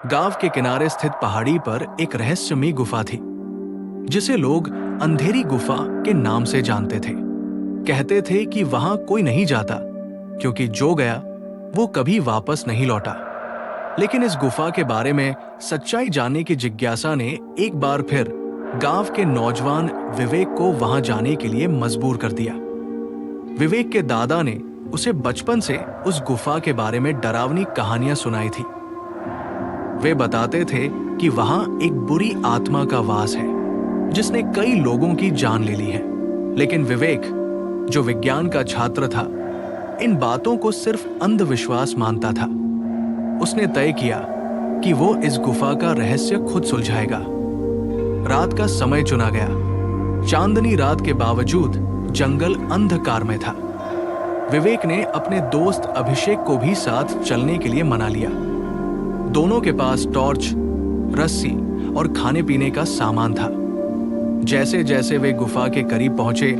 गांव के किनारे स्थित पहाड़ी पर एक रहस्यमयी गुफा थी, जिसे लोग अंधेरी गुफा के नाम से जानते थे। कहते थे कि वहां कोई नहीं जाता, क्योंकि जो गया वो कभी वापस नहीं लौटा। लेकिन इस गुफा के बारे में सच्चाई जानने की जिज्ञासा ने एक बार फिर गांव के नौजवान विवेक को वहां जाने के लिए मजबूर कर दिया। विवेक के दादा ने उसे बचपन से उस गुफा के बारे में डरावनी कहानियां सुनाई थी। वे बताते थे कि वहां एक बुरी आत्मा का वास है, जिसने कई लोगों की जान ले ली है। लेकिन विवेक, जो विज्ञान का छात्र था, इन बातों को सिर्फ अंधविश्वास मानता था। उसने तय किया कि वो इस गुफा का रहस्य खुद सुलझाएगा। रात का समय चुना गया। चांदनी रात के बावजूद जंगल अंधकार में था। विवेक ने अपने दोस्त अभिषेक को भी साथ चलने के लिए मना लिया। दोनों के पास टॉर्च, रस्सी और खाने पीने का सामान था। जैसे जैसे वे गुफा के करीब पहुंचे,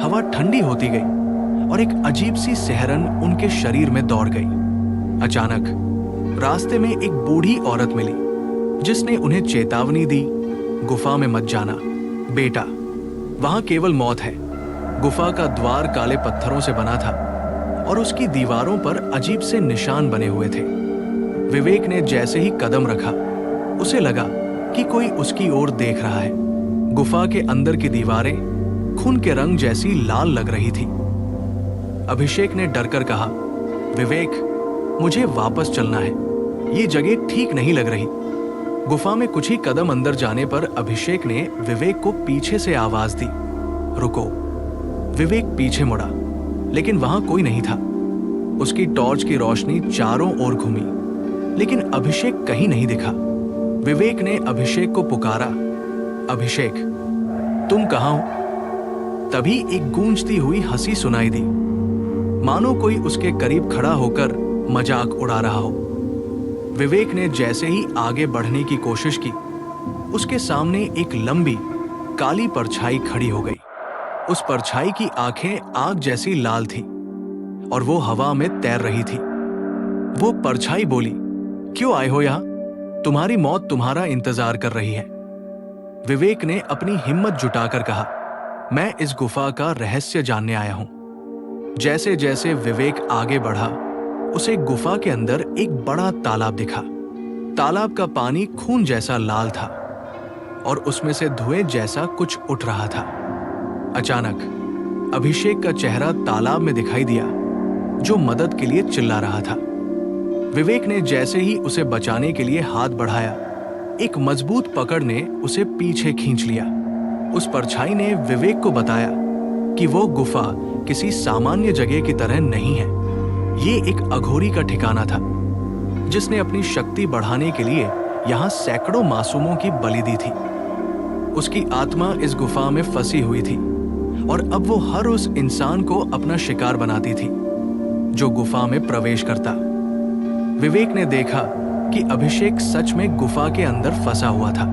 हवा ठंडी होती गई और एक अजीब सी सिहरन उनके शरीर में दौड़ गई। अचानक रास्ते में एक बूढ़ी औरत मिली, जिसने उन्हें चेतावनी दी, गुफा में मत जाना बेटा, वहां केवल मौत है। गुफा का द्वार काले पत्थरों से बना था और उसकी दीवारों पर अजीब से निशान बने हुए थे। विवेक ने जैसे ही कदम रखा, उसे लगा कि कोई उसकी ओर देख रहा है। गुफा के अंदर की दीवारें खून के रंग जैसी लाल लग रही थी। अभिषेक ने डरकर कहा, विवेक, मुझे वापस चलना है, ये जगह ठीक नहीं लग रही। गुफा में कुछ ही कदम अंदर जाने पर अभिषेक ने विवेक को पीछे से आवाज दी, रुको। विवेक पीछे मुड़ा, लेकिन वहां कोई नहीं था। उसकी टॉर्च की रोशनी चारों ओर घूमी, लेकिन अभिषेक कहीं नहीं दिखा। विवेक ने अभिषेक को पुकारा, अभिषेक, तुम कहां हो? तभी एक गूंजती हुई हंसी सुनाई दी, मानो कोई उसके करीब खड़ा होकर मजाक उड़ा रहा हो। विवेक ने जैसे ही आगे बढ़ने की कोशिश की, उसके सामने एक लंबी काली परछाई खड़ी हो गई। उस परछाई की आंखें आग जैसी लाल थी और वो हवा में तैर रही थी। वो परछाई बोली, क्यों आए हो यहां? तुम्हारी मौत तुम्हारा इंतजार कर रही है। विवेक ने अपनी हिम्मत जुटाकर कहा, मैं इस गुफा का रहस्य जानने आया हूं। जैसे जैसे विवेक आगे बढ़ा, उसे गुफा के अंदर एक बड़ा तालाब दिखा। तालाब का पानी खून जैसा लाल था और उसमें से धुएं जैसा कुछ उठ रहा था। अचानक अभिषेक का चेहरा तालाब में दिखाई दिया, जो मदद के लिए चिल्ला रहा था। विवेक ने जैसे ही उसे बचाने के लिए हाथ बढ़ाया, एक मजबूत पकड़ ने उसे पीछे खींच लिया। उस परछाई ने विवेक को बताया कि वो गुफा किसी सामान्य जगह की तरह नहीं है। ये एक अघोरी का ठिकाना था, जिसने अपनी शक्ति बढ़ाने के लिए यहाँ सैकड़ों मासूमों की बलि दी थी। उसकी आत्मा इस गुफा में फंसी हुई थी और अब वो हर उस इंसान को अपना शिकार बनाती थी जो गुफा में प्रवेश करता। विवेक ने देखा कि अभिषेक सच में गुफा के अंदर फंसा हुआ था।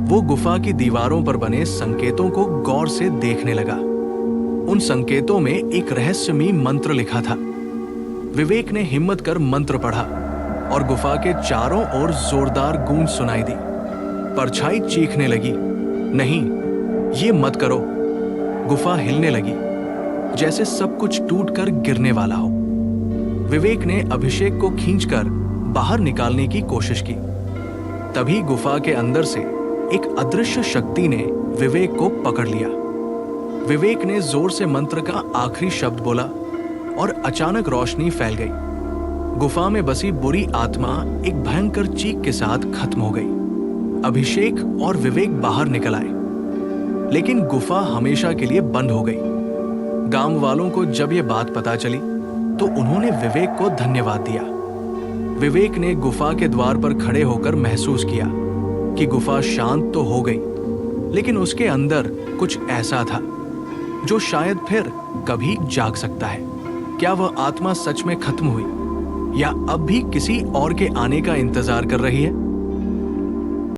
वो गुफा की दीवारों पर बने संकेतों को गौर से देखने लगा। उन संकेतों में एक रहस्यमयी मंत्र लिखा था। विवेक ने हिम्मत कर मंत्र पढ़ा और गुफा के चारों ओर जोरदार गूंज सुनाई दी। परछाई चीखने लगी, नहीं, ये मत करो। गुफा हिलने लगी, जैसे सब कुछ टूटकर गिरने वाला हो। विवेक ने अभिषेक को खींचकर बाहर निकालने की कोशिश की। तभी गुफा के अंदर से एक अदृश्य शक्ति ने विवेक को पकड़ लिया। विवेक ने जोर से मंत्र का आखिरी शब्द बोला और अचानक रोशनी फैल गई। गुफा में बसी बुरी आत्मा एक भयंकर चीख के साथ खत्म हो गई। अभिषेक और विवेक बाहर निकल आए, लेकिन गुफा हमेशा के लिए बंद हो गई। गांव वालों को जब यह बात पता चली, तो उन्होंने विवेक को धन्यवाद दिया। विवेक ने गुफा के द्वार पर खड़े होकर महसूस किया कि गुफा शांत तो हो गई, लेकिन उसके अंदर कुछ ऐसा था जो शायद फिर कभी जाग सकता है। क्या वह आत्मा सच में खत्म हुई या अब भी किसी और के आने का इंतजार कर रही है?